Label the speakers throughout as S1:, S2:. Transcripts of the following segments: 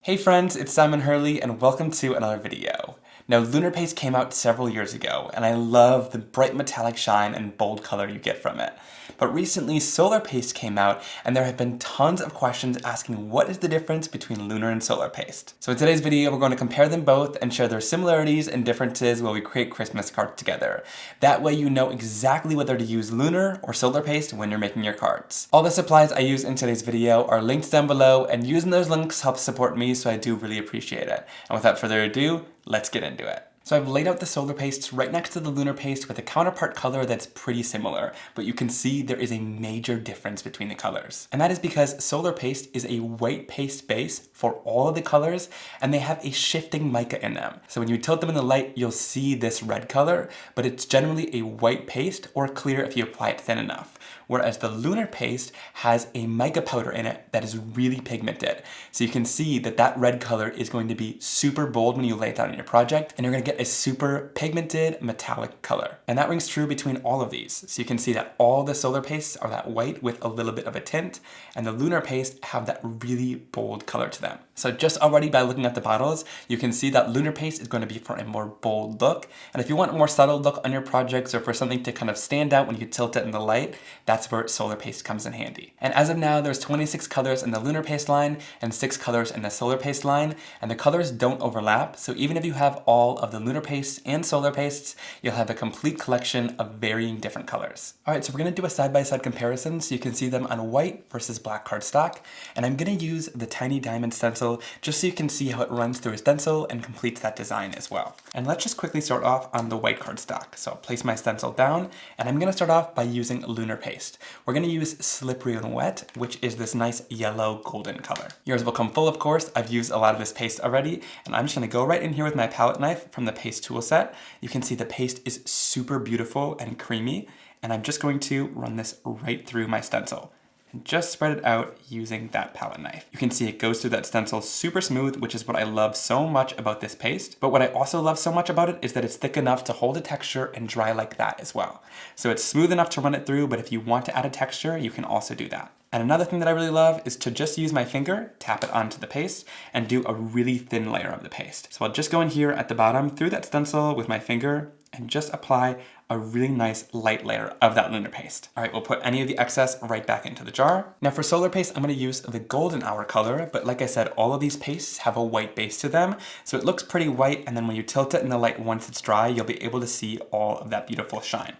S1: Hey friends, it's Simon Hurley and welcome to another video. Now Lunar Paste came out several years ago and I love the bright metallic shine and bold color you get from it. But recently Solar Paste came out and there have been tons of questions asking what is the difference between Lunar and Solar Paste. So in today's video we're going to compare them both and share their similarities and differences while we create Christmas cards together. That way you know exactly whether to use Lunar or Solar Paste when you're making your cards. All the supplies I use in today's video are linked down below and using those links helps support me, so I do really appreciate it. And without further ado, let's get into it. So I've laid out the Solar Pastes right next to the Lunar Paste with a counterpart color that's pretty similar, but you can see there is a major difference between the colors. And that is because Solar Paste is a white paste base for all of the colors, and they have a shifting mica in them. So when you tilt them in the light, you'll see this red color, but it's generally a white paste or clear if you apply it thin enough. Whereas the Lunar Paste has a mica powder in it that is really pigmented. So you can see that that red color is going to be super bold when you lay it down in your project, and you're going to get a super pigmented metallic color. And that rings true between all of these. So you can see that all the Solar Pastes are that white with a little bit of a tint, and the Lunar Paste have that really bold color to them. So just already by looking at the bottles, you can see that Lunar Paste is going to be for a more bold look. And if you want a more subtle look on your projects or for something to kind of stand out when you tilt it in the light, that's where Solar Paste comes in handy. And as of now, there's 26 colors in the Lunar Paste line and 6 colors in the Solar Paste line, and the colors don't overlap. So even if you have all of the Lunar Paste and Solar Pastes, you'll have a complete collection of varying different colors. All right, so we're going to do a side-by-side comparison so you can see them on white versus black cardstock. And I'm going to use the tiny diamond stencil just so you can see how it runs through a stencil and completes that design as well. And let's just quickly start off on the white cardstock. So I'll place my stencil down, and I'm going to start off by using Lunar Paste. We're going to use Slippery and Wet, which is this nice yellow golden color. Yours will come full, of course. I've used a lot of this paste already, and I'm just going to go right in here with my palette knife from the paste tool set. You can see the paste is super beautiful and creamy, and I'm just going to run this right through my stencil. And just spread it out using that palette knife. You can see it goes through that stencil super smooth, which is what I love so much about this paste. But what I also love so much about it is that it's thick enough to hold a texture and dry like that as well. So it's smooth enough to run it through, but if you want to add a texture, you can also do that. And another thing that I really love is to just use my finger, tap it onto the paste, and do a really thin layer of the paste. So I'll just go in here at the bottom through that stencil with my finger and just apply a really nice light layer of that Lunar Paste. All right, we'll put any of the excess right back into the jar. Now for Solar Paste, I'm gonna use the golden hour color, but like I said, all of these pastes have a white base to them, so it looks pretty white, and then when you tilt it in the light once it's dry, you'll be able to see all of that beautiful shine.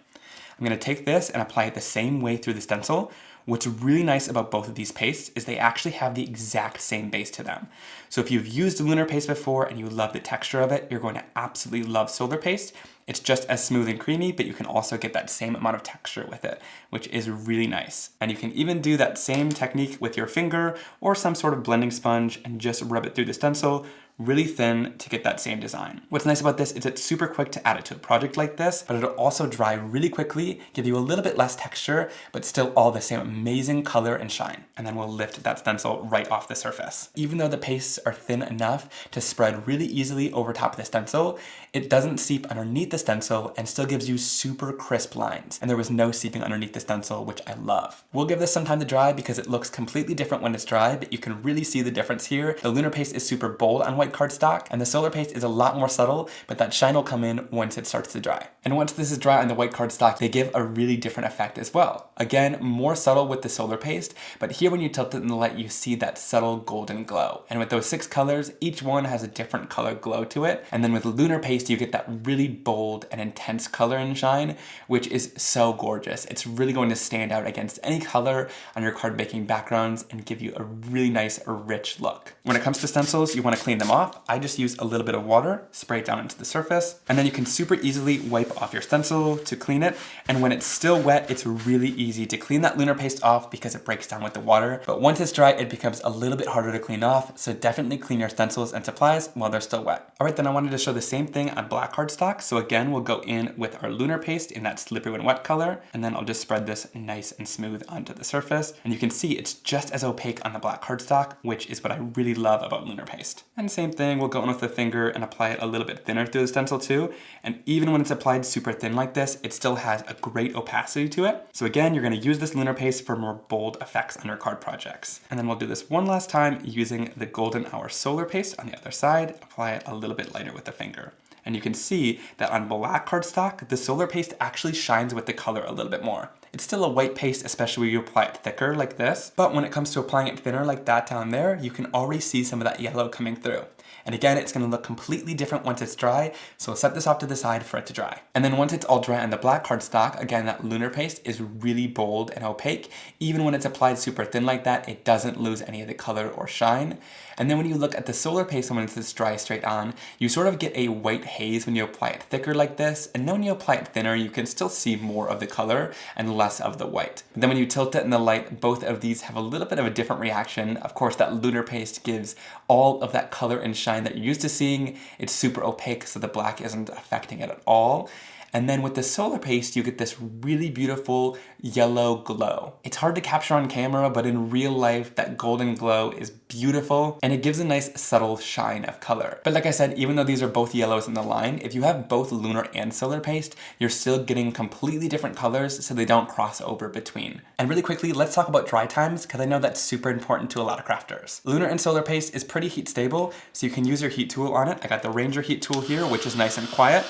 S1: I'm gonna take this and apply it the same way through the stencil. What's really nice about both of these pastes is they actually have the exact same base to them. So if you've used Lunar Paste before and you love the texture of it, you're going to absolutely love Solar Paste. It's just as smooth and creamy, but you can also get that same amount of texture with it, which is really nice. And you can even do that same technique with your finger or some sort of blending sponge and just rub it through the stencil really thin to get that same design. What's nice about this is it's super quick to add it to a project like this, but it'll also dry really quickly, give you a little bit less texture, but still all the same amazing color and shine. And then we'll lift that stencil right off the surface. Even though the pastes are thin enough to spread really easily over top of the stencil, it doesn't seep underneath the stencil and still gives you super crisp lines. And there was no seeping underneath the stencil, which I love. We'll give this some time to dry because it looks completely different when it's dry, but you can really see the difference here. The Lunar Paste is super bold on white cardstock, and the Solar Paste is a lot more subtle, but that shine will come in once it starts to dry. And once this is dry on the white cardstock, they give a really different effect as well. Again, more subtle with the Solar Paste, but here when you tilt it in the light, you see that subtle golden glow. And with those 6 colors, each one has a different color glow to it. And then with Lunar Paste, you get that really bold and intense color and shine, which is so gorgeous. It's really going to stand out against any color on your card making backgrounds and give you a really nice, rich look. When it comes to stencils, you want to clean them off. I just use a little bit of water, spray it down into the surface, and then you can super easily wipe off your stencil to clean it. And when it's still wet, it's really easy to clean that Lunar Paste off because it breaks down with the water. But once it's dry, it becomes a little bit harder to clean off. So definitely clean your stencils and supplies while they're still wet. All right, then I wanted to show the same thing on black cardstock. So again, we'll go in with our Lunar Paste in that slippery when wet color, and then I'll just spread this nice and smooth onto the surface. And you can see it's just as opaque on the black cardstock, which is what I really love about Lunar Paste. And same thing, we'll go in with the finger and apply it a little bit thinner through the stencil too. And even when it's applied super thin like this, it still has a great opacity to it. So again, you're gonna use this Lunar Paste for more bold effects on your card projects. And then we'll do this one last time using the Golden Hour Solar Paste on the other side, apply it a little bit lighter with the finger. And you can see that on black cardstock, the Solar Paste actually shines with the color a little bit more. It's still a white paste, especially when you apply it thicker like this, but when it comes to applying it thinner like that down there, you can already see some of that yellow coming through. And again, it's gonna look completely different once it's dry, so we'll set this off to the side for it to dry. And then once it's all dry on the black cardstock, again, that Lunar Paste is really bold and opaque. Even when it's applied super thin like that, it doesn't lose any of the color or shine. And then when you look at the Solar Paste when it's dry straight on, you sort of get a white haze when you apply it thicker like this, and then when you apply it thinner, you can still see more of the color and less of the white. But then when you tilt it in the light, both of these have a little bit of a different reaction. Of course, that Lunar Paste gives all of that color and shine that you're used to seeing. It's super opaque, so the black isn't affecting it at all. And then with the Solar Paste, you get this really beautiful yellow glow. It's hard to capture on camera, but in real life, that golden glow is beautiful, and it gives a nice subtle shine of color. But like I said, even though these are both yellows in the line, if you have both Lunar and Solar Paste, you're still getting completely different colors, so they don't cross over between. And really quickly, let's talk about dry times, because I know that's super important to a lot of crafters. Lunar and Solar Paste is pretty heat stable, so you can use your heat tool on it. I got the Ranger heat tool here, which is nice and quiet.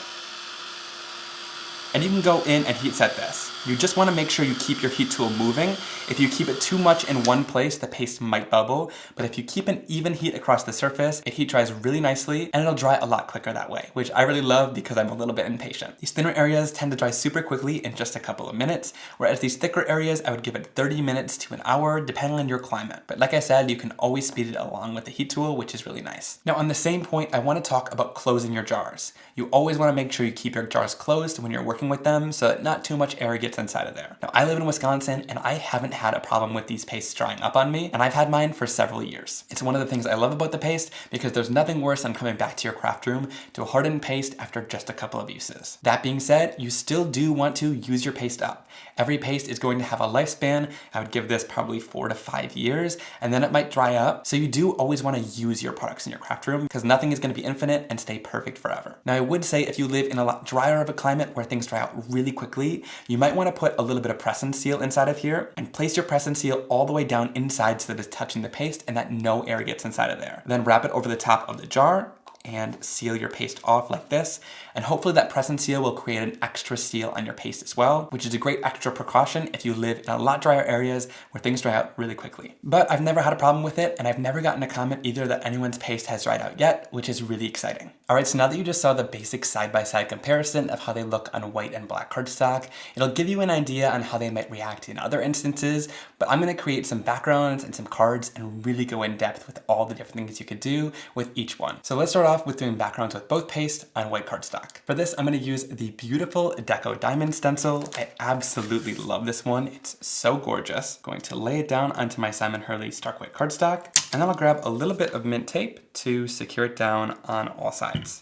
S1: And you can go in and heat set this. You just want to make sure you keep your heat tool moving. If you keep it too much in one place, the paste might bubble, but if you keep an even heat across the surface, it heat dries really nicely, and it'll dry a lot quicker that way, which I really love because I'm a little bit impatient. These thinner areas tend to dry super quickly in just a couple of minutes, whereas these thicker areas, I would give it 30 minutes to an hour, depending on your climate. But like I said, you can always speed it along with the heat tool, which is really nice. Now on the same point, I want to talk about closing your jars. You always want to make sure you keep your jars closed when you're working with them so that not too much air gets inside of there. Now I live in Wisconsin and I haven't had a problem with these pastes drying up on me, and I've had mine for several years. It's one of the things I love about the paste because there's nothing worse than coming back to your craft room to a hardened paste after just a couple of uses. That being said, you still do want to use your paste up. Every paste is going to have a lifespan. I would give this probably 4 to 5 years, and then it might dry up. So you do always want to use your products in your craft room because nothing is going to be infinite and stay perfect forever. Now I would say if you live in a lot drier of a climate where things dry out really quickly, you might want to put a little bit of press and seal inside of here and place your press and seal all the way down inside so that it's touching the paste and that no air gets inside of there. Then wrap it over the top of the jar and seal your paste off like this. And hopefully that press and seal will create an extra seal on your paste as well, which is a great extra precaution if you live in a lot drier areas where things dry out really quickly. But I've never had a problem with it, and I've never gotten a comment either that anyone's paste has dried out yet, which is really exciting. All right, so now that you just saw the basic side-by-side comparison of how they look on white and black cardstock, it'll give you an idea on how they might react in other instances, but I'm gonna create some backgrounds and some cards and really go in depth with all the different things you could do with each one. So let's start off with doing backgrounds with both paste on white cardstock. For this, I'm gonna use the beautiful Deco Diamond Stencil. I absolutely love this one. It's so gorgeous. Going to lay it down onto my Simon Hurley Stark White cardstock, and then I'll grab a little bit of mint tape to secure it down on all sides.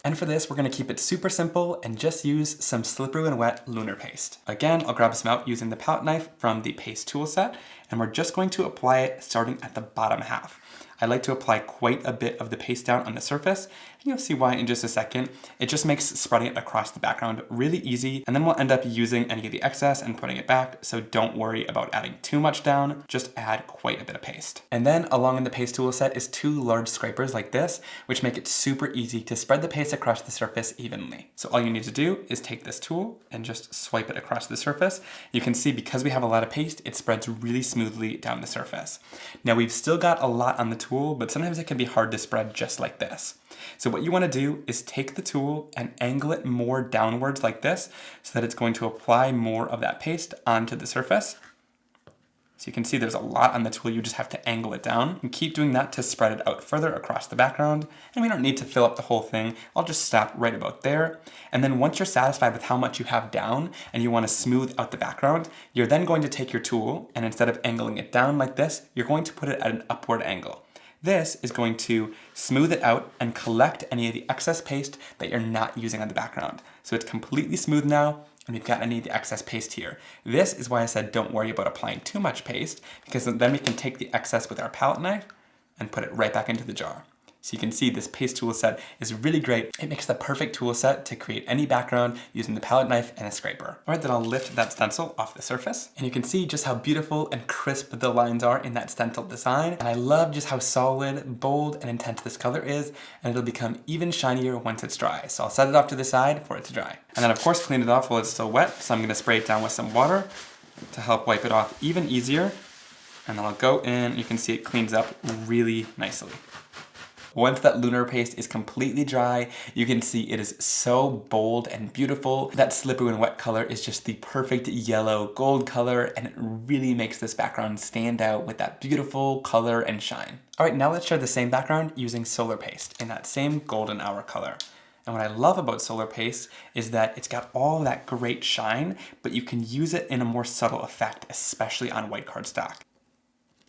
S1: And for this, we're gonna keep it super simple and just use some slippery when wet Lunar Paste. Again, I'll grab some out using the palette knife from the paste tool set, and we're just going to apply it starting at the bottom half. I like to apply quite a bit of the paste down on the surface, and you'll see why in just a second. It just makes spreading it across the background really easy, and then we'll end up using any of the excess and putting it back, so don't worry about adding too much down, just add quite a bit of paste. And then along in the paste tool set is 2 large scrapers like this, which make it super easy to spread the paste across the surface evenly. So all you need to do is take this tool and just swipe it across the surface. You can see because we have a lot of paste, it spreads really smoothly down the surface. Now we've still got a lot on the tool, but sometimes it can be hard to spread just like this. So what you want to do is take the tool and angle it more downwards like this so that it's going to apply more of that paste onto the surface. So you can see there's a lot on the tool, you just have to angle it down and keep doing that to spread it out further across the background. And we don't need to fill up the whole thing. I'll just stop right about there. And then once you're satisfied with how much you have down and you want to smooth out the background, you're then going to take your tool and instead of angling it down like this, you're going to put it at an upward angle. This is going to smooth it out and collect any of the excess paste that you're not using on the background. So it's completely smooth now, and we've got any of the excess paste here. This is why I said don't worry about applying too much paste, because then we can take the excess with our palette knife and put it right back into the jar. So you can see this paste tool set is really great. It makes the perfect tool set to create any background using the palette knife and a scraper. All right, then I'll lift that stencil off the surface, and you can see just how beautiful and crisp the lines are in that stencil design. And I love just how solid, bold, and intense this color is, and it'll become even shinier once it's dry. So I'll set it off to the side for it to dry. And then of course clean it off while it's still wet. So I'm gonna spray it down with some water to help wipe it off even easier. And then I'll go in, you can see it cleans up really nicely. Once that lunar paste is completely dry, you can see it is so bold and beautiful. That slippery and wet color is just the perfect yellow gold color, and it really makes this background stand out with that beautiful color and shine. All right, now let's share the same background using solar paste in that same golden hour color. And what I love about solar paste is that it's got all that great shine, but you can use it in a more subtle effect, especially on white cardstock.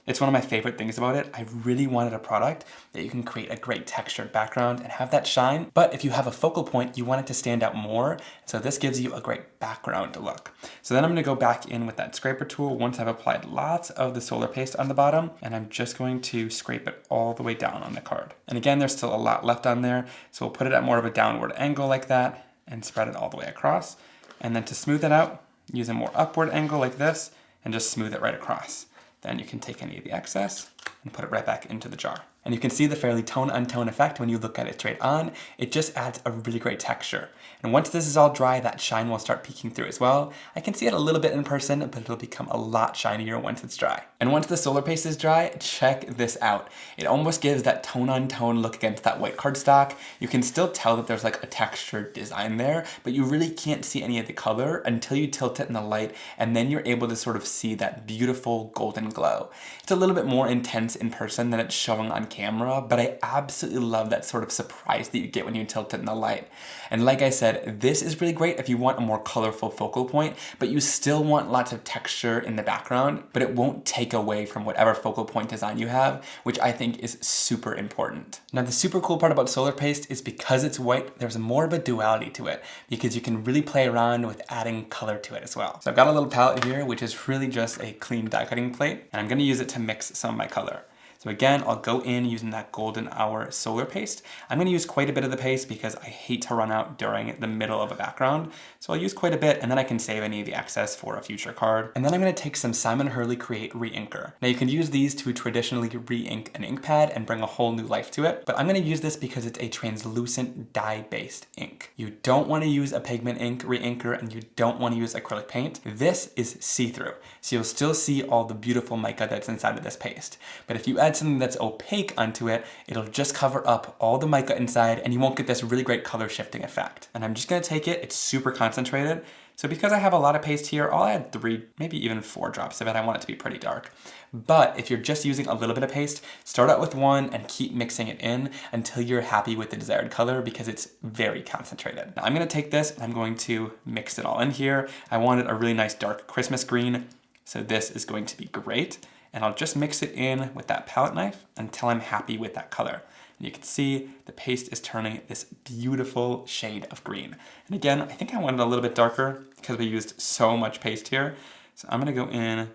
S1: It's one of my favorite things about it. I really wanted a product that you can create a great textured background and have that shine, but if you have a focal point, you want it to stand out more, so this gives you a great background look. So then I'm gonna go back in with that scraper tool once I've applied lots of the solar paste on the bottom, and I'm just going to scrape it all the way down on the card. And again, there's still a lot left on there, so we'll put it at more of a downward angle like that and spread it all the way across. And then to smooth it out, use a more upward angle like this and just smooth it right across. Then you can take any of the excess and put it right back into the jar. And you can see the fairly tone-on-tone effect when you look at it straight on. It just adds a really great texture. And once this is all dry, that shine will start peeking through as well. I can see it a little bit in person, but it'll become a lot shinier once it's dry. And once the solar paste is dry, check this out. It almost gives that tone-on-tone look against that white cardstock. You can still tell that there's like a textured design there, but you really can't see any of the color until you tilt it in the light, and then you're able to sort of see that beautiful golden glow. It's a little bit more intense in person than it's showing on camera, but I absolutely love that sort of surprise that you get when you tilt it in the light. And like I said, this is really great if you want a more colorful focal point, but you still want lots of texture in the background, but it won't take away from whatever focal point design you have, which I think is super important. Now the super cool part about solar paste is because it's white, there's more of a duality to it, because you can really play around with adding color to it as well. So I've got a little palette here, which is really just a clean die cutting plate, and I'm gonna use it to mix some of my color. So again, I'll go in using that golden hour solar paste. I'm gonna use quite a bit of the paste because I hate to run out during the middle of a background. So I'll use quite a bit, and then I can save any of the excess for a future card. And then I'm gonna take some Simon Hurley Create Reinker. Now you can use these to traditionally re-ink an ink pad and bring a whole new life to it, but I'm gonna use this because it's a translucent dye-based ink. You don't wanna use a pigment ink reinker, and you don't wanna use acrylic paint. This is see-through, so you'll still see all the beautiful mica that's inside of this paste. But if you add something that's opaque onto it, it'll just cover up all the mica inside, and you won't get this really great color shifting effect. And I'm just gonna take it, it's super concentrated. So because I have a lot of paste here, I'll add 3, maybe even 4 drops of it. I want it to be pretty dark. But if you're just using a little bit of paste, start out with 1 and keep mixing it in until you're happy with the desired color, because it's very concentrated. Now I'm gonna take this and I'm going to mix it all in here. I wanted a really nice dark Christmas green, so this is going to be great. And I'll just mix it in with that palette knife until I'm happy with that color. And you can see the paste is turning this beautiful shade of green. And again, I think I wanted a little bit darker because we used so much paste here. So I'm gonna go in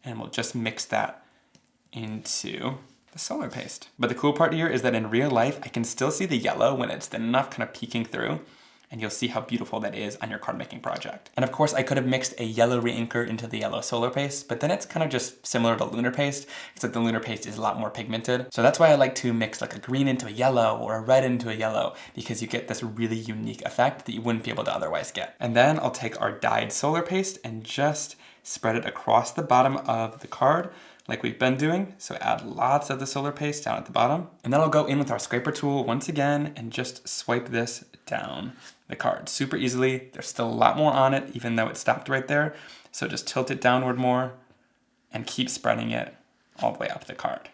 S1: and we'll just mix that into the solar paste. But the cool part here is that in real life, I can still see the yellow when it's thin enough, kind of peeking through. And you'll see how beautiful that is on your card making project. And of course, I could have mixed a yellow reinker into the yellow solar paste, but then it's kind of just similar to Lunar Paste, except the Lunar Paste is a lot more pigmented. So that's why I like to mix like a green into a yellow or a red into a yellow, because you get this really unique effect that you wouldn't be able to otherwise get. And then I'll take our dyed solar paste and just spread it across the bottom of the card like we've been doing. So add lots of the solar paste down at the bottom. And then I'll go in with our scraper tool once again and just swipe this down the card super easily. There's still a lot more on it, even though it stopped right there. So just tilt it downward more and keep spreading it all the way up the card.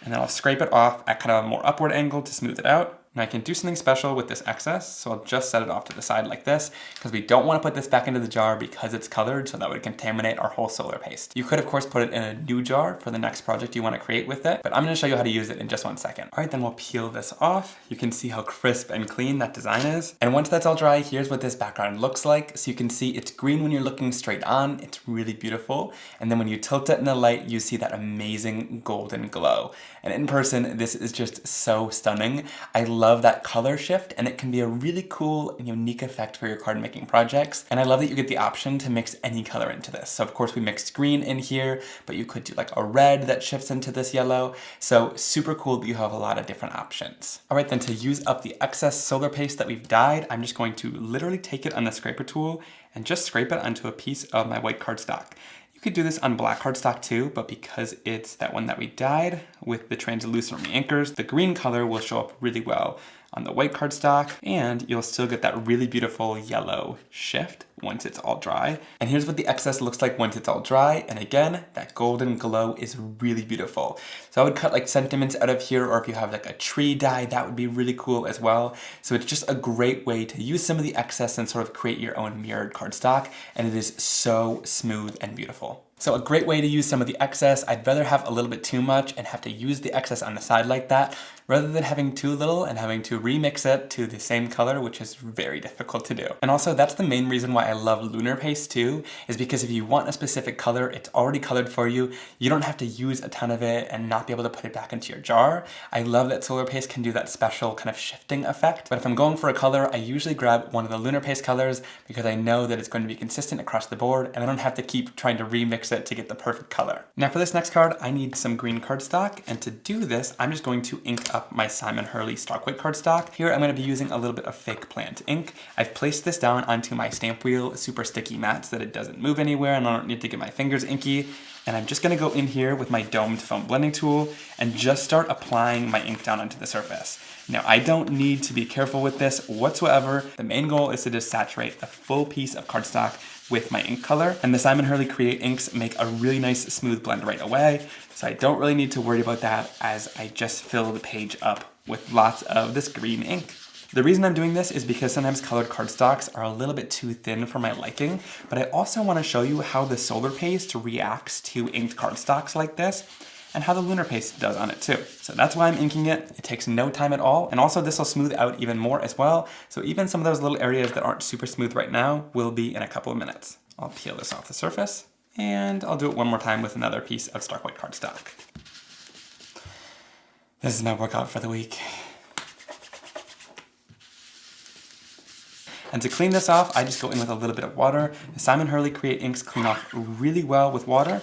S1: And then I'll scrape it off at kind of a more upward angle to smooth it out. Now I can do something special with this excess, so I'll just set it off to the side like this, because we don't want to put this back into the jar because it's colored, so that would contaminate our whole solar paste. You could of course put it in a new jar for the next project you want to create with it, but I'm going to show you how to use it in just 1 second. Alright, then we'll peel this off. You can see how crisp and clean that design is. And once that's all dry, here's what this background looks like. So you can see it's green when you're looking straight on. It's really beautiful. And then when you tilt it in the light, you see that amazing golden glow. And in person, this is just so stunning. I love that color shift, and it can be a really cool and unique effect for your card making projects. And I love that you get the option to mix any color into this. So of course we mixed green in here, but you could do like a red that shifts into this yellow. So super cool that you have a lot of different options. All right, then to use up the excess solar paste that we've dyed, I'm just going to literally take it on the scraper tool and just scrape it onto a piece of my white cardstock. You could do this on black cardstock too, but because it's that one that we dyed with the translucent Reinkers, the green color will show up really well on the white cardstock, and you'll still get that really beautiful yellow shift once it's all dry. And here's what the excess looks like once it's all dry. And again, that golden glow is really beautiful. So I would cut like sentiments out of here, or if you have like a tree dye, that would be really cool as well. So it's just a great way to use some of the excess and sort of create your own mirrored cardstock. And it is so smooth and beautiful. So a great way to use some of the excess. I'd rather have a little bit too much and have to use the excess on the side like that, rather than having too little and having to remix it to the same color, which is very difficult to do. And also that's the main reason why I love Lunar Paste too, is because if you want a specific color, it's already colored for you. You don't have to use a ton of it and not be able to put it back into your jar. I love that Solar Paste can do that special kind of shifting effect. But if I'm going for a color, I usually grab one of the Lunar Paste colors because I know that it's going to be consistent across the board and I don't have to keep trying to remix it to get the perfect color. Now for this next card, I need some green cardstock, and to do this, I'm just going to ink up my Simon Hurley Stark White cardstock. Here I'm going to be using a little bit of fake plant ink. I've placed this down onto my stamp wheel, super sticky mat, so that it doesn't move anywhere and I don't need to get my fingers inky. And I'm just going to go in here with my domed foam blending tool and just start applying my ink down onto the surface. Now I don't need to be careful with this whatsoever. The main goal is to just saturate the full piece of cardstock with my ink color, and the Simon Hurley Create inks make a really nice smooth blend right away, so I don't really need to worry about that as I just fill the page up with lots of this green ink. The reason I'm doing this is because sometimes colored cardstocks are a little bit too thin for my liking, but I also want to show you how the solar paste reacts to inked cardstocks like this, and how the Lunar Paste does on it too. So that's why I'm inking it. It takes no time at all. And also this will smooth out even more as well. So even some of those little areas that aren't super smooth right now will be in a couple of minutes. I'll peel this off the surface, and I'll do it one more time with another piece of Stark White cardstock. This is my workout for the week. And to clean this off, I just go in with a little bit of water. The Simon Hurley Create inks clean off really well with water,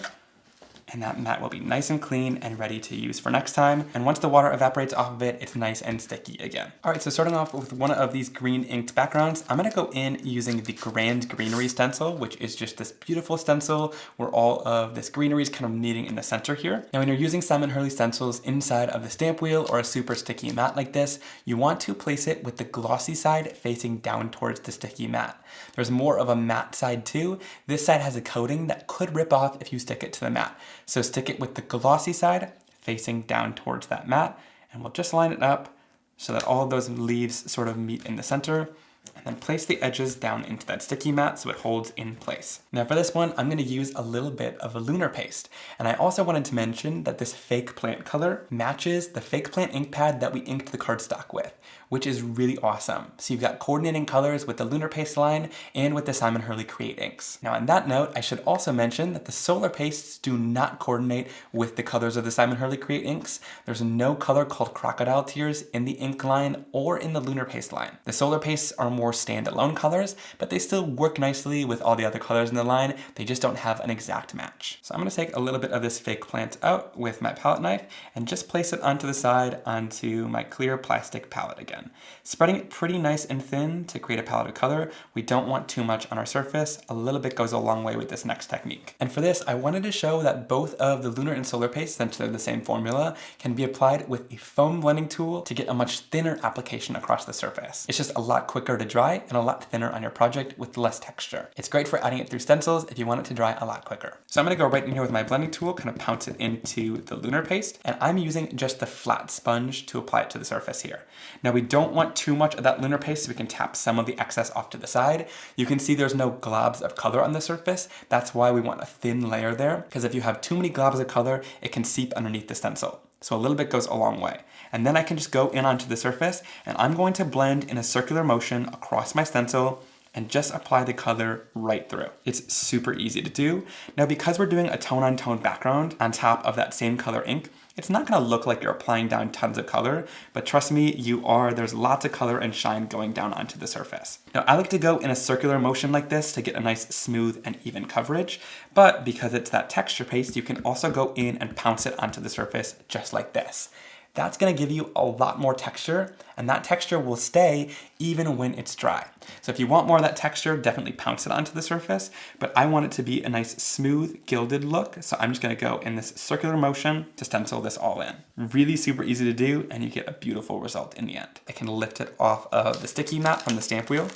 S1: and that mat will be nice and clean and ready to use for next time. And once the water evaporates off of it, it's nice and sticky again. All right, so starting off with one of these green inked backgrounds, I'm gonna go in using the Greenery stencil, which is just this beautiful stencil where all of this greenery is kind of meeting in the center here. Now, when you're using Simon Hurley stencils inside of the stamp wheel or a super sticky mat like this, you want to place it with the glossy side facing down towards the sticky mat. There's more of a matte side too. This side has a coating that could rip off if you stick it to the mat. So stick it with the glossy side facing down towards that mat, and we'll just line it up so that all of those leaves sort of meet in the center, and then place the edges down into that sticky mat so it holds in place. Now for this one, I'm going to use a little bit of a Lunar Paste. And I also wanted to mention that this fake plant color matches the fake plant ink pad that we inked the cardstock with, which is really awesome. So you've got coordinating colors with the Lunar Paste line and with the Simon Hurley Create inks. Now on that note, I should also mention that the solar pastes do not coordinate with the colors of the Simon Hurley Create inks. There's no color called crocodile tears in the ink line or in the Lunar Paste line. The solar pastes are more standalone colors, but they still work nicely with all the other colors in the line. They just don't have an exact match. So I'm going to take a little bit of this fake plant out with my palette knife and just place it onto the side onto my clear plastic palette again. Spreading it pretty nice and thin to create a palette of color. We don't want too much on our surface. A little bit goes a long way with this next technique. And for this, I wanted to show that both of the Lunar and Solar Paste, since they're the same formula, can be applied with a foam blending tool to get a much thinner application across the surface. It's just a lot quicker to to dry and a lot thinner on your project with less texture. It's great for adding it through stencils if you want it to dry a lot quicker. So I'm gonna go right in here with my blending tool, kind of pounce it into the Lunar Paste, and I'm using just the flat sponge to apply it to the surface here. Now we don't want too much of that Lunar Paste, so we can tap some of the excess off to the side. You can see there's no globs of color on the surface. That's why we want a thin layer there, because if you have too many globs of color, it can seep underneath the stencil. So a little bit goes a long way. And then I can just go in onto the surface, and I'm going to blend in a circular motion across my stencil and just apply the color right through. It's super easy to do. Now, because we're doing a tone-on-tone background on top of that same color ink, it's not gonna look like you're applying down tons of color, but trust me, you are. There's lots of color and shine going down onto the surface. Now, I like to go in a circular motion like this to get a nice smooth and even coverage, but because it's that texture paste, you can also go in and pounce it onto the surface just like this. That's gonna give you a lot more texture, and that texture will stay even when it's dry. So if you want more of that texture, definitely pounce it onto the surface, but I want it to be a nice smooth gilded look, so I'm just gonna go in this circular motion to stencil this all in. Really super easy to do, and you get a beautiful result in the end. I can lift it off of the sticky mat from the stamp wheel,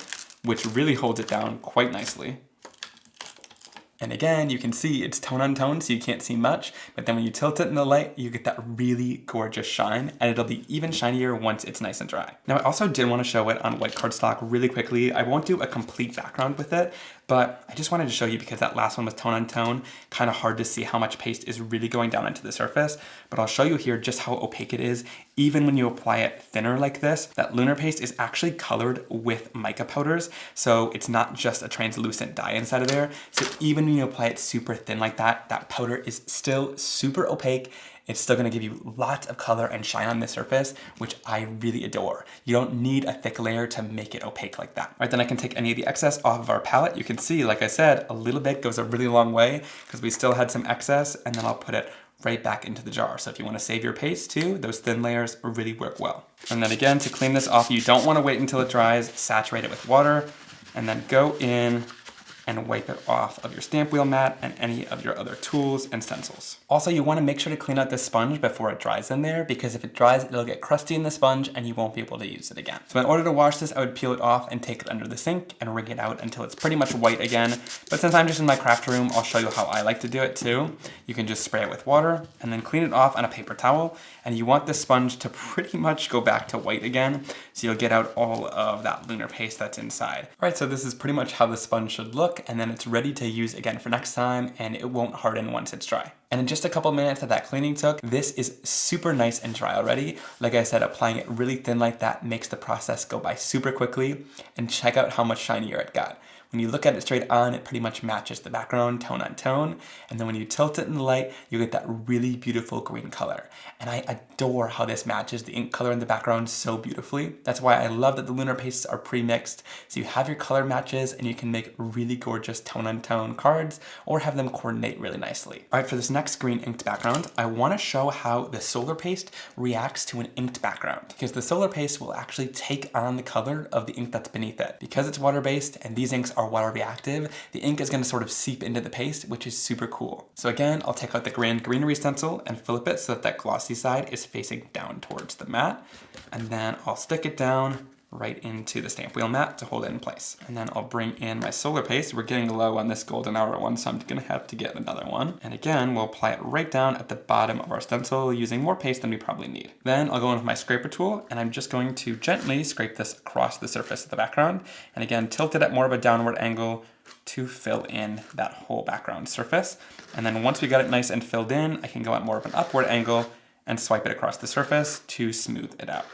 S1: which really holds it down quite nicely. And again, you can see it's tone on tone, so you can't see much, but then when you tilt it in the light, you get that really gorgeous shine, and it'll be even shinier once it's nice and dry. Now, I also did want to show it on white cardstock really quickly. I won't do a complete background with it, but I just wanted to show you because that last one was tone on tone, kind of hard to see how much paste is really going down into the surface, but I'll show you here just how opaque it is. Even when you apply it thinner like this, that Lunar Paste is actually colored with mica powders, so it's not just a translucent dye inside of there. So even when you apply it super thin like that, that powder is still super opaque. It's still gonna give you lots of color and shine on the surface, which I really adore. You don't need a thick layer to make it opaque like that. All right, then I can take any of the excess off of our palette. You can see, like I said, a little bit goes a really long way because we still had some excess, and then I'll put it right back into the jar. So if you wanna save your paste too, those thin layers really work well. And then again, to clean this off, you don't wanna wait until it dries, saturate it with water, and then go in and wipe it off of your stamp wheel mat and any of your other tools and stencils. Also, you want to make sure to clean out this sponge before it dries in there, because if it dries, it'll get crusty in the sponge and you won't be able to use it again. So in order to wash this, I would peel it off and take it under the sink and wring it out until it's pretty much white again. But since I'm just in my craft room, I'll show you how I like to do it too. You can just spray it with water and then clean it off on a paper towel. And you want this sponge to pretty much go back to white again, so you'll get out all of that Lunar Paste that's inside. All right, so this is pretty much how the sponge should look, and then it's ready to use again for next time, and it won't harden once it's dry. And in just a couple minutes that cleaning took, this is super nice and dry already. Like I said, applying it really thin like that makes the process go by super quickly, and check out how much shinier it got. When you look at it straight on, it pretty much matches the background tone on tone. And then when you tilt it in the light, you get that really beautiful green color. And I adore how this matches the ink color in the background so beautifully. That's why I love that the Lunar Pastes are pre-mixed. So you have your color matches and you can make really gorgeous tone on tone cards or have them coordinate really nicely. All right, for this next green inked background, I want to show how the Solar Paste reacts to an inked background, because the Solar Paste will actually take on the color of the ink that's beneath it. Because it's water-based and these inks are water reactive, the ink is going to sort of seep into the paste, which is super cool. So again, I'll take out the Greenery stencil and flip it so that that glossy side is facing down towards the mat. And then I'll stick it down right into the stamp wheel mat to hold it in place. And then I'll bring in my Solar Paste. We're getting low on this golden hour one, so I'm gonna have to get another one. And again, we'll apply it right down at the bottom of our stencil using more paste than we probably need. Then I'll go in with my scraper tool and I'm just going to gently scrape this across the surface of the background. And again, tilt it at more of a downward angle to fill in that whole background surface. And then once we got it nice and filled in, I can go at more of an upward angle and swipe it across the surface to smooth it out.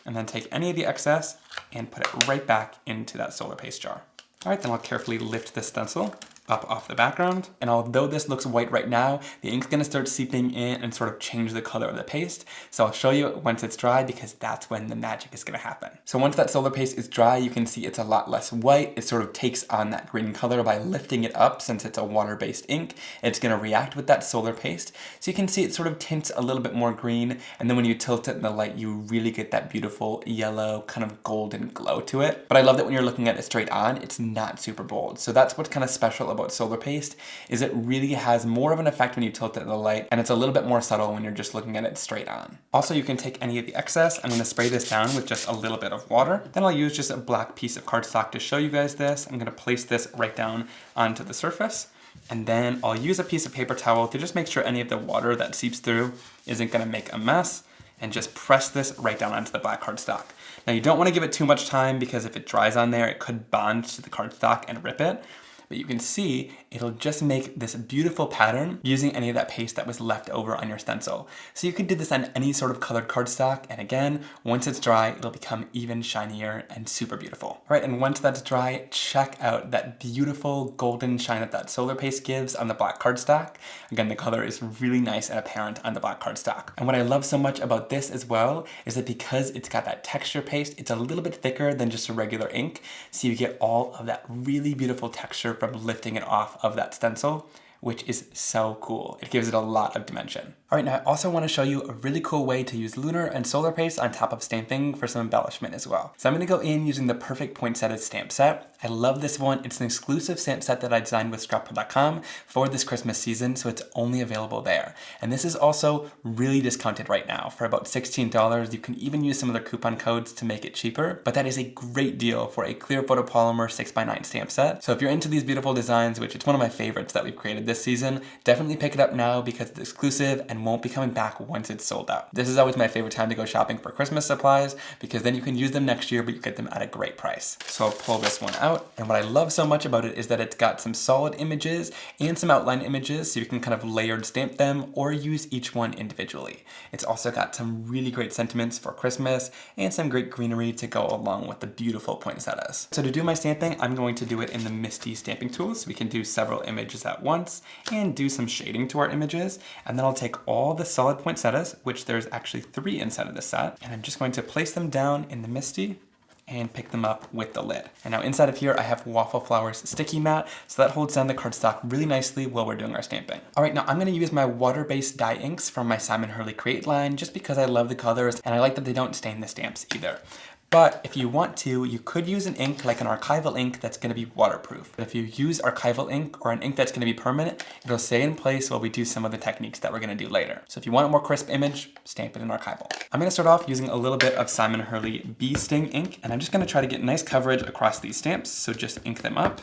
S1: And then take any of the excess and put it right back into that Solar Paste jar. All right, then I'll carefully lift the stencil up off the background. And although this looks white right now, the ink's gonna start seeping in and sort of change the color of the paste. So I'll show you once it's dry, because that's when the magic is gonna happen. So once that Solar Paste is dry, you can see it's a lot less white. It sort of takes on that green color by lifting it up. Since it's a water-based ink, it's gonna react with that Solar Paste. So you can see it sort of tints a little bit more green. And then when you tilt it in the light, you really get that beautiful yellow kind of golden glow to it. But I love that when you're looking at it straight on, it's not super bold. So that's what's kind of special about solar paste is it really has more of an effect when you tilt it in the light, and it's a little bit more subtle when you're just looking at it straight on. Also, you can take any of the excess. I'm going to spray this down with just a little bit of water. Then I'll use just a black piece of cardstock to show you guys this. I'm going to place this right down onto the surface. And then I'll use a piece of paper towel to just make sure any of the water that seeps through isn't going to make a mess, and just press this right down onto the black cardstock. Now you don't want to give it too much time because if it dries on there, it could bond to the cardstock and rip it. But you can see it'll just make this beautiful pattern using any of that paste that was left over on your stencil. So you can do this on any sort of colored cardstock, and again, once it's dry, it'll become even shinier and super beautiful. All right, and once that's dry, check out that beautiful golden shine that solar paste gives on the black cardstock. Again, the color is really nice and apparent on the black cardstock. And what I love so much about this as well is that because it's got that texture paste, it's a little bit thicker than just a regular ink, so you get all of that really beautiful texture from lifting it off of that stencil, which is so cool. It gives it a lot of dimension. All right, now I also want to show you a really cool way to use Lunar and solar paste on top of stamping for some embellishment as well. So I'm going to go in using the Perfect Poinsettias stamp set. I love this one. It's an exclusive stamp set that I designed with scrapbook.com for this Christmas season, so it's only available there. And this is also really discounted right now for about $16. You can even use some of their coupon codes to make it cheaper, but that is a great deal for a clear photopolymer 6x9 stamp set. So if you're into these beautiful designs, which it's one of my favorites that we've created this season, definitely pick it up now because it's exclusive and won't be coming back once it's sold out. This is always my favorite time to go shopping for Christmas supplies because then you can use them next year, but you get them at a great price. So I'll pull this one out, and what I love so much about it is that it's got some solid images and some outline images, so you can kind of layered stamp them or use each one individually. It's also got some really great sentiments for Christmas and some great greenery to go along with the beautiful poinsettias. So to do my stamping, I'm going to do it in the Misty stamping tool, so we can do several images at once and do some shading to our images. And then I'll take all the solid poinsettias, which there's actually 3 inside of this set, and I'm just going to place them down in the Misty and pick them up with the lid. And now inside of here, I have Waffle Flowers sticky mat, so that holds down the cardstock really nicely while we're doing our stamping. All right, now I'm gonna use my water-based dye inks from my Simon Hurley Create line just because I love the colors and I like that they don't stain the stamps either. But if you want to, you could use an ink like an archival ink that's going to be waterproof. But if you use archival ink or an ink that's going to be permanent, it'll stay in place while we do some of the techniques that we're going to do later. So if you want a more crisp image, stamp it in archival. I'm going to start off using a little bit of Simon Hurley Bee Sting ink, and I'm just going to try to get nice coverage across these stamps, so just ink them up.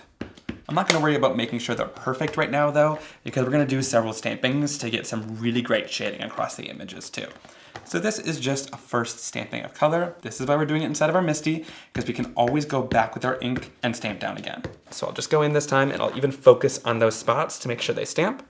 S1: I'm not going to worry about making sure they're perfect right now though, because we're going to do several stampings to get some really great shading across the images too. So this is just a first stamping of color. This is why we're doing it inside of our Misty, because we can always go back with our ink and stamp down again. So I'll just go in this time and I'll even focus on those spots to make sure they stamp.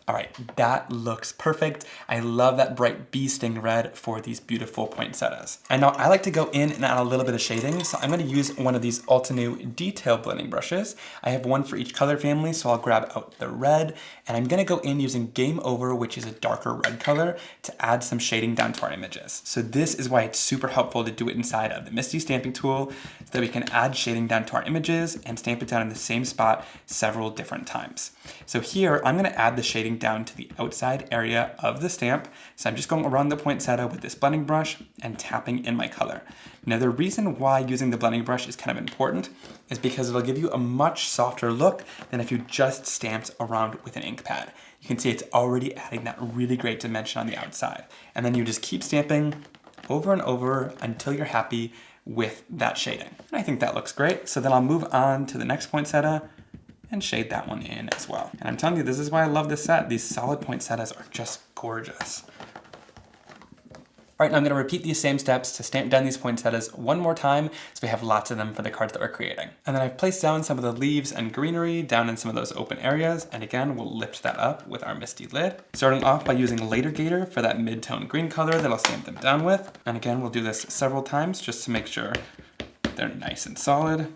S1: All right, that looks perfect. I love that bright bee sting red for these beautiful poinsettias. And now I like to go in and add a little bit of shading, so I'm gonna use one of these Altenew detail blending brushes. I have one for each color family, so I'll grab out the red, and I'm gonna go in using Game Over, which is a darker red color, to add some shading down to our images. So this is why it's super helpful to do it inside of the Misty stamping tool, so that we can add shading down to our images and stamp it down in the same spot several different times. So here, I'm gonna add the shading down to the outside area of the stamp. So I'm just going around the poinsettia with this blending brush and tapping in my color. Now the reason why using the blending brush is kind of important is because it'll give you a much softer look than if you just stamped around with an ink pad. You can see it's already adding that really great dimension on the outside. And then you just keep stamping over and over until you're happy with that shading. And I think that looks great. So then I'll move on to the next poinsettia and shade that one in as well. And I'm telling you, this is why I love this set. These solid poinsettias are just gorgeous. All right, now I'm gonna repeat these same steps to stamp down these poinsettias one more time so we have lots of them for the cards that we're creating. And then I've placed down some of the leaves and greenery down in some of those open areas. And again, we'll lift that up with our Misty lid. Starting off by using Later Gator for that mid-tone green color that I'll stamp them down with. And again, we'll do this several times just to make sure they're nice and solid.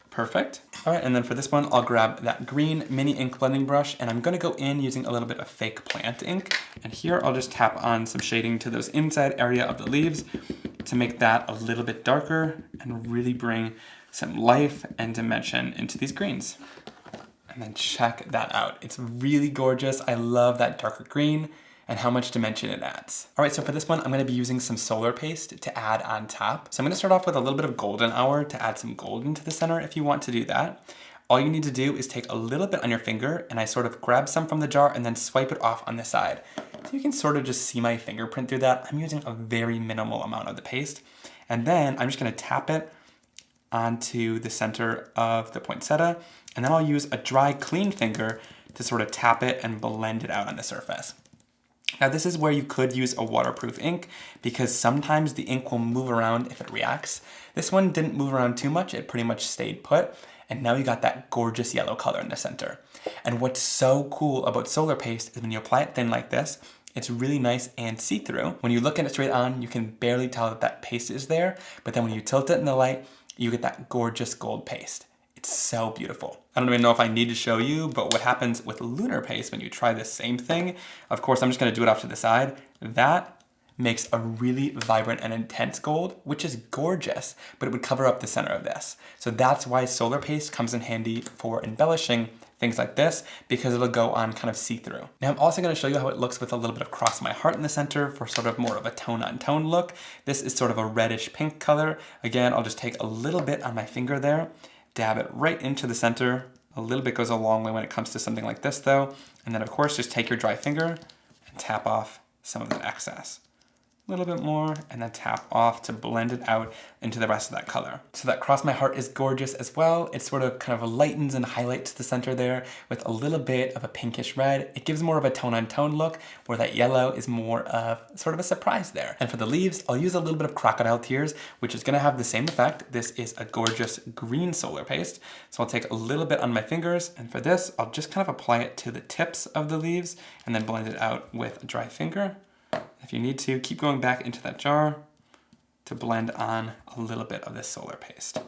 S1: Perfect. All right, and then for this one, I'll grab that green mini ink blending brush, and I'm gonna go in using a little bit of fake plant ink. And here I'll just tap on some shading to those inside area of the leaves to make that a little bit darker and really bring some life and dimension into these greens. And then check that out. It's really gorgeous. I love that darker green and how much dimension it adds. All right, so for this one, I'm gonna be using some solar paste to add on top. So I'm gonna start off with a little bit of golden hour to add some gold into the center if you want to do that. all you need to do is take a little bit on your finger, and I sort of grab some from the jar and then swipe it off on the side. So you can sort of just see my fingerprint through that. I'm using a very minimal amount of the paste. And then I'm just gonna tap it onto the center of the poinsettia, and then I'll use a dry, clean finger to sort of tap it and blend it out on the surface. Now this is where you could use a waterproof ink because sometimes the ink will move around if it reacts. This one didn't move around too much, it pretty much stayed put, and now you got that gorgeous yellow color in the center. And what's so cool about solar paste is when you apply it thin like this, it's really nice and see-through. When you look at it straight on, you can barely tell that that paste is there, but then when you tilt it in the light, you get that gorgeous gold paste. It's so beautiful. I don't even know if I need to show you, but what happens with Lunar Paste when you try the same thing, of course I'm just gonna do it off to the side, that makes a really vibrant and intense gold, which is gorgeous, but it would cover up the center of this. So that's why solar paste comes in handy for embellishing things like this, because it'll go on kind of see-through. Now I'm also gonna show you how it looks with a little bit of Cross My Heart in the center for sort of more of a tone-on-tone look. This is sort of a reddish pink color. Again, I'll just take a little bit on my finger there, dab it right into the center. A little bit goes a long way when it comes to something like this though. And then of course, just take your dry finger and tap off some of that excess. A little bit more, and then tap off to blend it out into the rest of that color. So that Cross My Heart is gorgeous as well. It sort of kind of lightens and highlights the center there with a little bit of a pinkish red. It gives more of a tone-on-tone look, where that yellow is more of sort of a surprise there. And for the leaves, I'll use a little bit of Crocodile Tears, which is gonna have the same effect. This is a gorgeous green solar paste. So I'll take a little bit on my fingers, and for this, I'll just kind of apply it to the tips of the leaves, and then blend it out with a dry finger. If you need to, keep going back into that jar to blend on a little bit of this solar paste.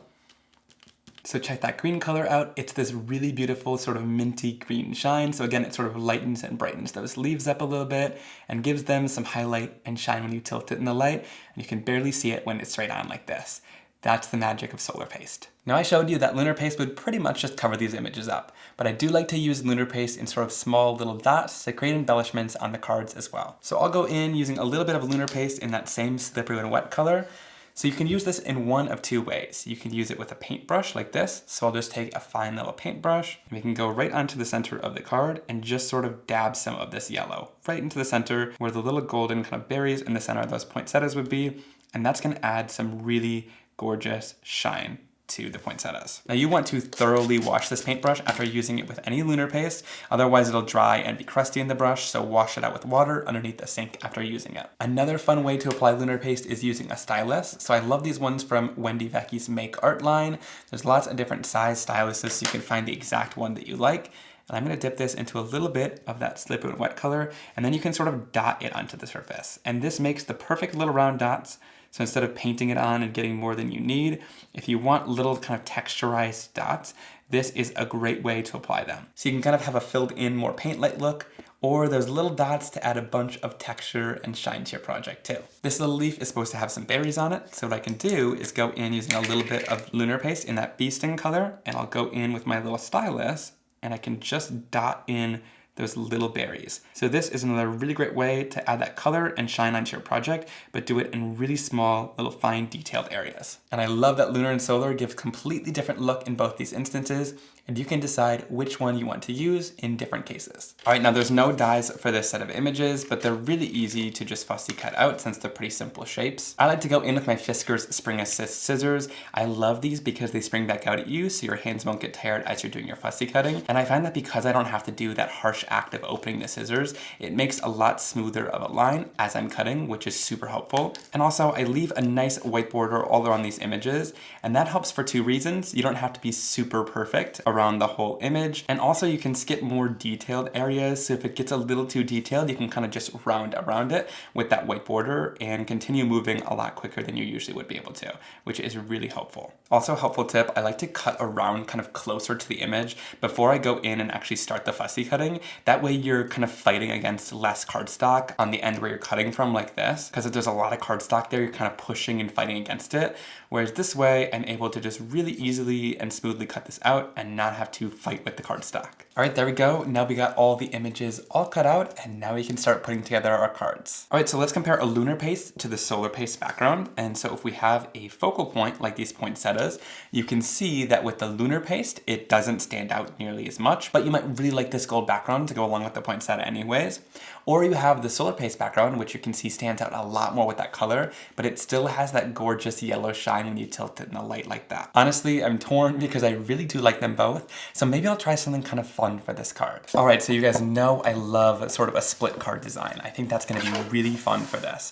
S1: So check that green color out. It's this really beautiful sort of minty green shine. So again, it sort of lightens and brightens those leaves up a little bit and gives them some highlight and shine when you tilt it in the light. And you can barely see it when it's straight on like this. That's the magic of solar paste. Now I showed you that Lunar Paste would pretty much just cover these images up, but I do like to use Lunar Paste in sort of small little dots to create embellishments on the cards as well. So I'll go in using a little bit of Lunar Paste in that same slippery and wet color. So you can use this in one of two ways. You can use it with a paintbrush like this. So I'll just take a fine little paintbrush and we can go right onto the center of the card and just sort of dab some of this yellow right into the center where the little golden kind of berries in the center of those poinsettias would be. And that's gonna add some really gorgeous shine to the poinsettias. Now you want to thoroughly wash this paintbrush after using it with any Lunar Paste, otherwise it'll dry and be crusty in the brush, so wash it out with water underneath the sink after using it. Another fun way to apply Lunar Paste is using a stylus. So I love these ones from Wendy Vecchi's Make Art line. There's lots of different size styluses so you can find the exact one that you like. And I'm gonna dip this into a little bit of that slippery and wet color, and then you can sort of dot it onto the surface. And this makes the perfect little round dots. So instead of painting it on and getting more than you need, if you want little kind of texturized dots, this is a great way to apply them. So you can kind of have a filled in, more paint-like look, or those little dots to add a bunch of texture and shine to your project too. This little leaf is supposed to have some berries on it, so what I can do is go in using a little bit of Lunar Paste in that bee sting color, and I'll go in with my little stylus, and I can just dot in those little berries. So this is another really great way to add that color and shine onto your project, but do it in really small, little fine detailed areas. And I love that Lunar and Solar give completely different look in both these instances, and you can decide which one you want to use in different cases. All right, now there's no dies for this set of images, but they're really easy to just fussy cut out since they're pretty simple shapes. I like to go in with my Fiskars Spring Assist scissors. I love these because they spring back out at you so your hands won't get tired as you're doing your fussy cutting. And I find that because I don't have to do that harsh act of opening the scissors, it makes a lot smoother of a line as I'm cutting, which is super helpful. And also I leave a nice white border all around these images, and that helps for two reasons. You don't have to be super perfect around the whole image, and also you can skip more detailed areas, so if it gets a little too detailed, you can kind of just round around it with that white border and continue moving a lot quicker than you usually would be able to, which is really helpful. Also a helpful tip, I like to cut around kind of closer to the image before I go in and actually start the fussy cutting, That way you're kind of fighting against less cardstock on the end where you're cutting from like this, because if there's a lot of cardstock there, you're kind of pushing and fighting against it. Whereas this way, I'm able to just really easily and smoothly cut this out and not have to fight with the cardstock. All right, there we go. Now we got all the images all cut out, and now we can start putting together our cards. All right, so let's compare a Lunar Paste to the Solar Paste background. And so if we have a focal point like these poinsettias, you can see that with the Lunar Paste, it doesn't stand out nearly as much, but you might really like this gold background to go along with the poinsettia anyways. Or you have the Solar Paste background, which you can see stands out a lot more with that color, but it still has that gorgeous yellow shine when you tilt it in the light like that. Honestly, I'm torn because I really do like them both, so maybe I'll try something kind of fun for this card. All right, so you guys know I love sort of a split card design. I think that's gonna be really fun for this.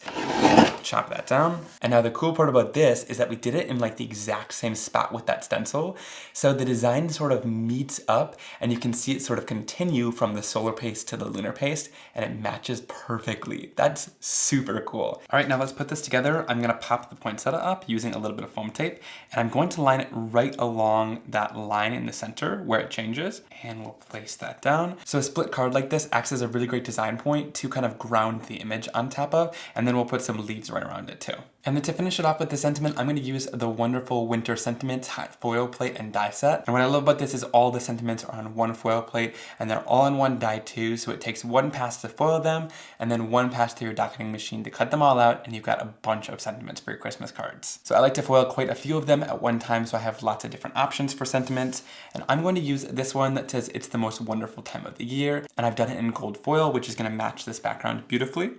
S1: Chop that down. And now the cool part about this is that we did it in like the exact same spot with that stencil. So the design sort of meets up and you can see it sort of continue from the Solar Paste to the Lunar Paste, and it matches perfectly. That's super cool. All right, now let's put this together. I'm gonna pop the poinsettia up using a little bit of foam tape, and I'm going to line it right along that line in the center where it changes, and we'll place that down. So a split card like this acts as a really great design point to kind of ground the image on top of, and then we'll put some leaves right around it too. And then to finish it off with the sentiment, I'm going to use the wonderful Winter Sentiments hot foil plate and die set. And what I love about this is all the sentiments are on one foil plate, and they're all in one die too, so it takes one pass to foil them, and then one pass through your die cutting machine to cut them all out, and you've got a bunch of sentiments for your Christmas cards. So I like to foil quite a few of them at one time, so I have lots of different options for sentiments, and I'm going to use this one that says it's the most wonderful time of the year, and I've done it in gold foil, which is going to match this background beautifully.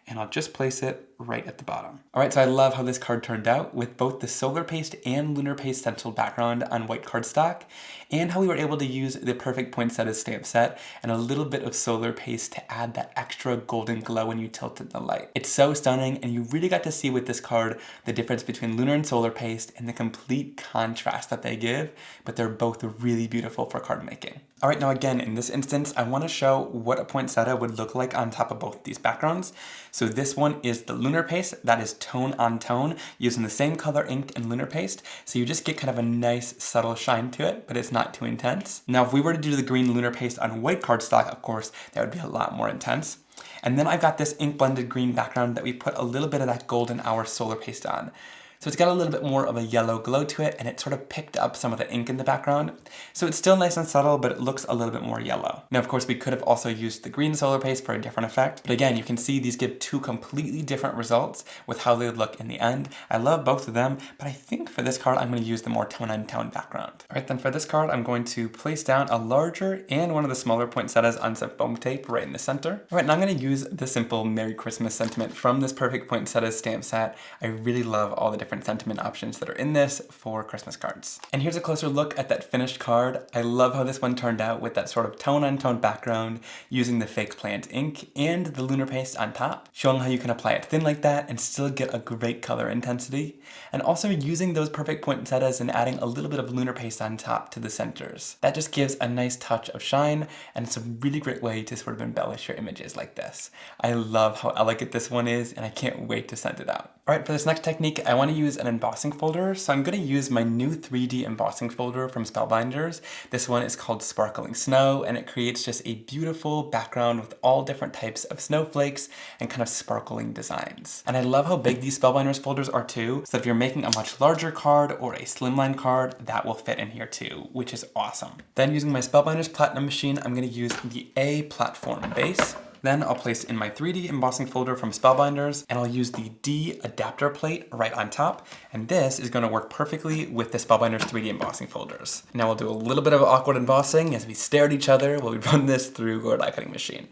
S1: And I'll just place it right at the bottom. All right, so I love how this card turned out with both the Solar Paste and Lunar Paste stencil background on white cardstock, and how we were able to use the perfect poinsettia stamp set and a little bit of Solar Paste to add that extra golden glow when you tilt it in the light. It's so stunning, and you really got to see with this card the difference between Lunar and Solar Paste and the complete contrast that they give, but they're both really beautiful for card making. All right, now again, in this instance, I want to show what a poinsettia would look like on top of both these backgrounds. So this one is the Lunar Paste, that is tone on tone, using the same color ink and Lunar Paste, so you just get kind of a nice subtle shine to it, but it's not too intense. Now if we were to do the green Lunar Paste on white cardstock, of course, that would be a lot more intense. And then I've got this ink blended green background that we put a little bit of that golden hour Solar Paste on. So it's got a little bit more of a yellow glow to it, and it sort of picked up some of the ink in the background. So it's still nice and subtle, but it looks a little bit more yellow. Now, of course, we could have also used the green Solar Paste for a different effect. But again, you can see these give two completely different results with how they would look in the end. I love both of them, but I think for this card, I'm going to use the more tone-on-tone background. All right, then for this card, I'm going to place down a larger and one of the smaller poinsettias on some foam tape right in the center. All right, now I'm going to use the simple Merry Christmas sentiment from this perfect poinsettia stamp set. I really love all the different sentiment options that are in this for Christmas cards. And here's a closer look at that finished card. I love how this one turned out with that sort of tone-on-tone background using the fake plant ink and the Lunar Paste on top, showing how you can apply it thin like that and still get a great color intensity. And also using those perfect poinsettias and adding a little bit of Lunar Paste on top to the centers. That just gives a nice touch of shine, and it's a really great way to sort of embellish your images like this. I love how elegant this one is, and I can't wait to send it out. All right, for this next technique, I want to use an embossing folder. So I'm going to use my new 3D embossing folder from Spellbinders. This one is called Sparkling Snow, and it creates just a beautiful background with all different types of snowflakes and kind of sparkling designs. And I love how big these Spellbinders folders are too, so if you're making a much larger card or a slimline card, that will fit in here too, which is awesome. Then using my Spellbinders Platinum machine, I'm going to use the A platform base. Then I'll place in my 3D embossing folder from Spellbinders, and I'll use the D adapter plate right on top. And this is going to work perfectly with the Spellbinders 3D embossing folders. Now we'll do a little bit of awkward embossing as we stare at each other while we run this through our die cutting machine.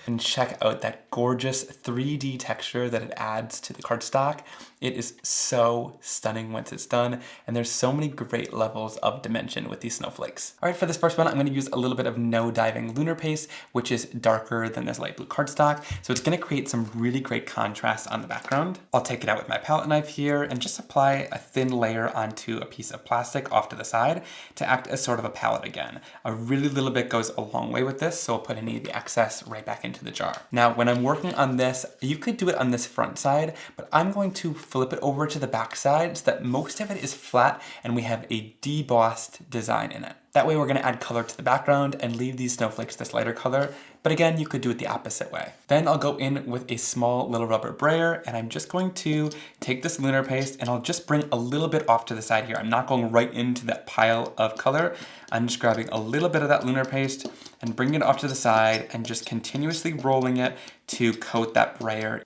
S1: And check out that gorgeous 3D texture that it adds to the cardstock. It is so stunning once it's done, and there's so many great levels of dimension with these snowflakes. All right, for this first one, I'm gonna use a little bit of No Diving Lunar Paste, which is darker than this light blue cardstock, so it's gonna create some really great contrast on the background. I'll take it out with my palette knife here and just apply a thin layer onto a piece of plastic off to the side to act as sort of a palette again. A really little bit goes a long way with this, so I'll put any of the excess right back into into the jar. Now, when I'm working on this, you could do it on this front side, but I'm going to flip it over to the back side so that most of it is flat and we have a debossed design in it. That way we're going to add color to the background and leave these snowflakes this lighter color, but again, you could do it the opposite way. Then I'll go in with a small little rubber brayer, and I'm just going to take this Lunar Paste and I'll just bring a little bit off to the side here. I'm not going right into that pile of color. I'm just grabbing a little bit of that Lunar Paste and bringing it off to the side and just continuously rolling it to coat that brayer.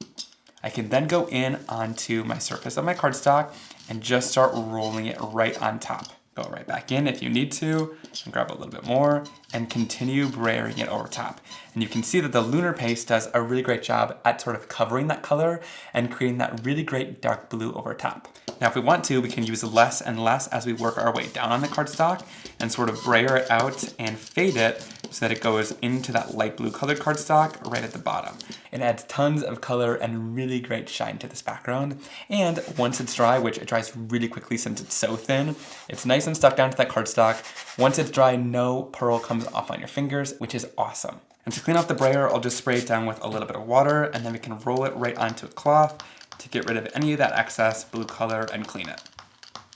S1: I can then go in onto my surface of my cardstock and just start rolling it right on top. Go right back in if you need to, and grab a little bit more, and continue brayering it over top. And you can see that the Lunar Paste does a really great job at sort of covering that color and creating that really great dark blue over top. Now if we want to, we can use less and less as we work our way down on the cardstock and sort of brayer it out and fade it so that it goes into that light blue colored cardstock right at the bottom. It adds tons of color and really great shine to this background. And once it's dry, which it dries really quickly since it's so thin, it's nice and stuck down to that cardstock. Once it's dry, no pearl comes off on your fingers, which is awesome. And to clean off the brayer, I'll just spray it down with a little bit of water, and then we can roll it right onto a cloth to get rid of any of that excess blue color and clean it.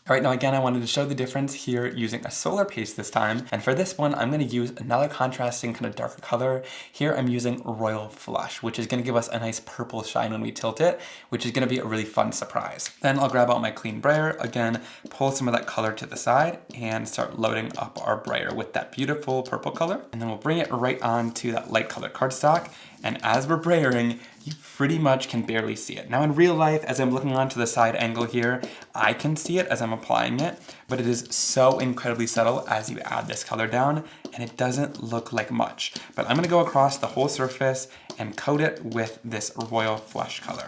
S1: All right, now again, I wanted to show the difference here using a solar paste this time. And for this one, I'm gonna use another contrasting kind of darker color. Here I'm using Royal Flush, which is gonna give us a nice purple shine when we tilt it, which is gonna be a really fun surprise. Then I'll grab out my clean brayer, again, pull some of that color to the side and start loading up our brayer with that beautiful purple color. And then we'll bring it right onto that light colored cardstock. And as we're brayering, you pretty much can barely see it. Now in real life, as I'm looking onto the side angle here, I can see it as I'm applying it, but it is so incredibly subtle as you add this color down, and it doesn't look like much. But I'm gonna go across the whole surface and coat it with this Royal Flush color.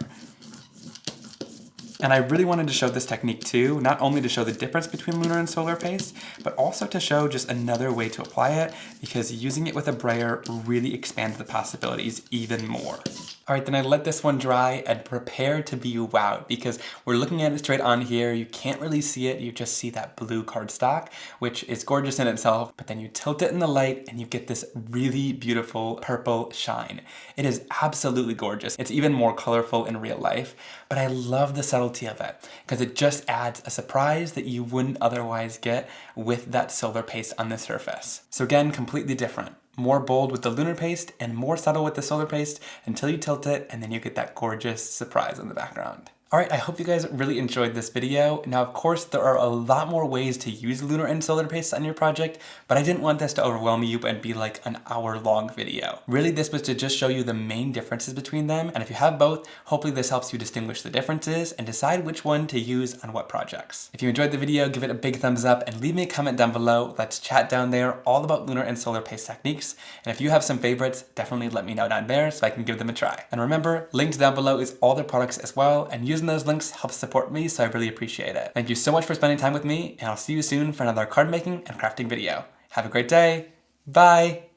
S1: And I really wanted to show this technique too, not only to show the difference between Lunar and Solar Paste, but also to show just another way to apply it, because using it with a brayer really expands the possibilities even more. All right, then I let this one dry and prepare to be wowed, because we're looking at it straight on here. You can't really see it. You just see that blue cardstock, which is gorgeous in itself, but then you tilt it in the light and you get this really beautiful purple shine. It is absolutely gorgeous. It's even more colorful in real life, but I love the subtlety of it because it just adds a surprise that you wouldn't otherwise get with that solar paste on the surface. So again, completely different. More bold with the Lunar Paste and more subtle with the Solar Paste until you tilt it, and then you get that gorgeous surprise in the background. All right, I hope you guys really enjoyed this video. Now, of course, there are a lot more ways to use Lunar and Solar Paste on your project, but I didn't want this to overwhelm you and be like an hour-long video. Really, this was to just show you the main differences between them, and if you have both, hopefully this helps you distinguish the differences and decide which one to use on what projects. If you enjoyed the video, give it a big thumbs up and leave me a comment down below. Let's chat down there all about Lunar and Solar Paste techniques, and if you have some favorites, definitely let me know down there so I can give them a try. And remember, linked down below is all their products as well, and using those links helps support me, so I really appreciate it. Thank you so much for spending time with me, and I'll see you soon for another card making and crafting video. Have a great day. Bye.